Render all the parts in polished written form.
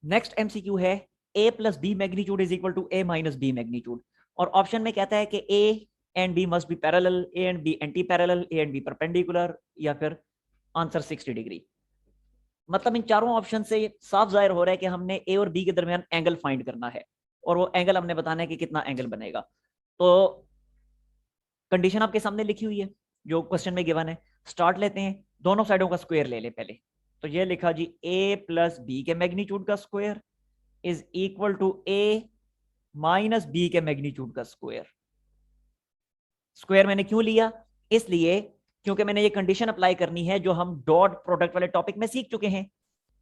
Next MCQ है A plus B magnitude is equal to A minus B magnitude, और option में कहता है कि A and B must be parallel, A and B anti parallel, A and B perpendicular, या फिर answer 60 degree. मतलब इन चारों ऑप्शन से साफ जाहिर हो रहा है कि हमने ए और बी के दरमियान एंगल फाइंड करना है, और वो एंगल हमने बताना है कि कितना एंगल बनेगा। तो कंडीशन आपके सामने लिखी हुई है जो क्वेश्चन में गिवन है। स्टार्ट लेते हैं, दोनों साइडों का स्क्वायर ले ले पहले। तो ये लिखा जी ए प्लस बी के मैग्नीट्यूड का square is equal to A minus B के मैग्नीट्यूड का स्क्वायर। स्क्वायर मैंने क्यों लिया? इसलिए क्योंकि मैंने ये कंडीशन अप्लाई करनी है जो हम डॉट प्रोडक्ट वाले टॉपिक में सीख चुके हैं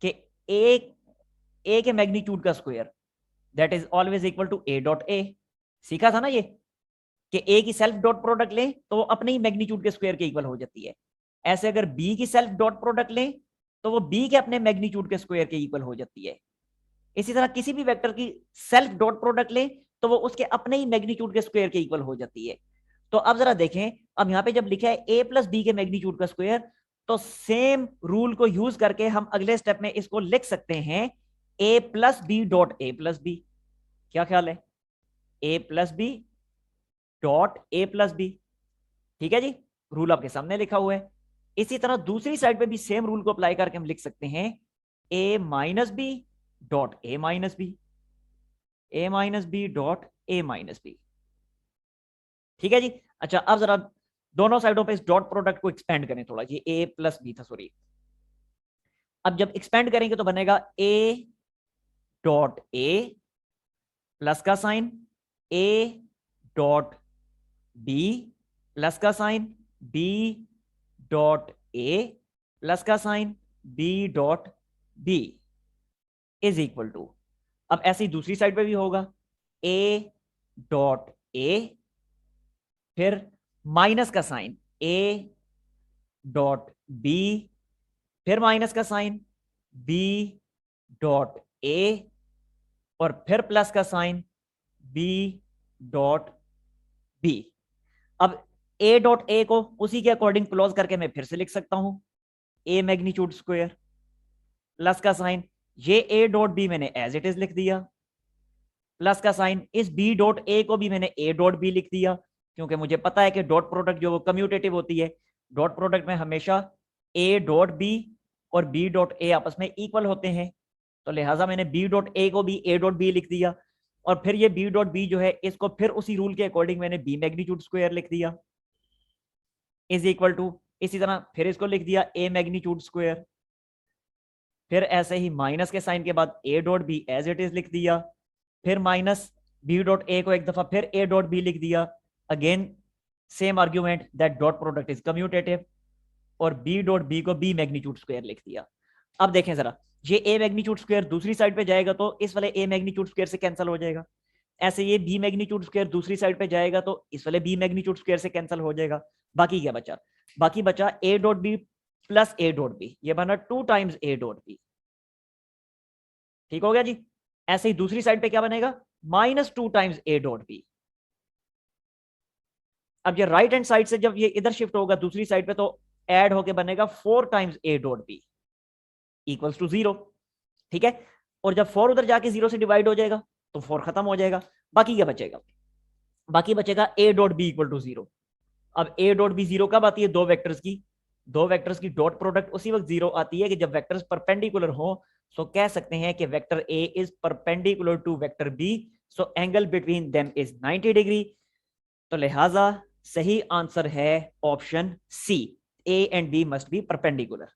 कि ए के मैग्नीट्यूड का square that is always equal to A dot A. सीखा था ना ये कि ए की सेल्फ डॉट प्रोडक्ट लें तो वो अपने ही मैग्नीट्यूड के स्क्वायर के इक्वल हो जाती है। ऐसे अगर बी की सेल्फ डॉट प्रोडक्ट लें तो वो बी के अपने मैग्नीट्यूड के स्क्वायर के इक्वल हो जाती है। इसी तरह किसी भी वेक्टर की सेल्फ डॉट प्रोडक्ट लें तो वो उसके अपने ही मैग्नीट्यूड के स्क्वायर के इक्वल हो जाती है। तो अब जरा देखें, अब यहां पे जब लिखा है ए प्लस बी के मैग्नीट्यूड का स्क्वायर, तो सेम रूल को यूज करके हम अगले स्टेप में इसको लिख सकते हैं A plus B dot A plus B. क्या ख्याल है? A plus B dot A plus B. ठीक है जी, रूल आपके सामने लिखा हुआ है। इसी तरह दूसरी साइड पे भी सेम रूल को अप्लाई करके हम लिख सकते हैं A minus B dot A minus B, A minus B dot A minus B. ठीक है जी। अच्छा, अब जरा दोनों साइडों पे इस डॉट प्रोडक्ट को एक्सपेंड करें थोड़ा। ये ए प्लस बी था, सॉरी। अब जब एक्सपेंड करेंगे तो बनेगा ए डॉट ए प्लस का sign A dot B plus का sign B dot A plus का sign B dot B is equal to, अब ऐसे ही दूसरी साइड पे भी होगा ए डॉट ए, फिर माइनस का साइन ए डॉट बी, फिर माइनस का साइन बी डॉट ए, और फिर प्लस का साइन बी डॉट बी। अब ए डॉट ए को उसी के अकॉर्डिंग क्लोज करके मैं फिर से लिख सकता हूं ए मैग्नीट्यूड स्क्वायर प्लस का साइन, ये ए डॉट बी मैंने एज इट इज लिख दिया, प्लस का साइन इस बी डॉट ए को भी मैंने ए डॉट बी लिख दिया, क्योंकि मुझे पता है कि डॉट प्रोडक्ट जो वो कम्यूटेटिव होती है। डॉट प्रोडक्ट में हमेशा ए डॉट बी और बी डॉट ए आपस में इक्वल होते हैं, तो लिहाजा मैंने बी डॉट ए को भी ए डॉट बी लिख दिया, और फिर ये बी डॉट बी जो है इसको फिर उसी रूल के अकॉर्डिंग मैंने बी मैग्नीट्यूड स्क्वायर लिख दिया इज इक्वल टू, इसी तरह फिर इसको लिख दिया ए मैग्नीट्यूड स्क्वायर, फिर ऐसे ही माइनस के साइन के बाद A dot B as it is लिख दिया, फिर माइनस बी डॉट ए को एक दफा फिर ए डॉट बी लिख दिया, again same argument that dot product is commutative, और बी डॉट बी को बी मैग्नीट्यूड स्क्वायर लिख दिया। अब देखें जरा, ये ए मैग्नीट्यूड स्क्वायर दूसरी साइड पे जाएगा तो इस वाले ए मैग्नीट्यूड स्क्वायर से कैंसिल हो जाएगा। ऐसे ये बी मैग्नीट्यूड स्क्वायर दूसरी साइड पे जाएगा तो इस वाले बी मैग्नीट्यूड स्क्वायर से कैंसिल हो जाएगा। बाकी क्या बचा? बाकी बचा ए डॉट बी प्लस ए डॉट बी, ये बना 2 टाइम्स ए डॉट बी। ठीक हो गया जी। ऐसे ही दूसरी साइड पे क्या बनेगा? -2 टाइम्स ए डॉट बी। अब ये राइट हैंड साइड से जब ये इधर शिफ्ट होगा दूसरी साइड पे तो ऐड होके बनेगा 4 times A dot B equals to 0। ठीक है, और जब 4 उधर जाके 0 से डिवाइड हो जाएगा तो 4 खत्म हो जाएगा। बाकी क्या बचेगा? बाकी बचेगा A dot B equal to 0। अब ए डॉट बी 0 कब आती है? दो वेक्टर्स की डॉट प्रोडक्ट उसी वक्त 0 आती है कि जब वेक्टर्स परपेंडिकुलर हो। सो कह सकते हैं कि vector A is perpendicular to vector B, so angle between them is 90 degree. तो लिहाजा सही आंसर है option C, A and B must be perpendicular.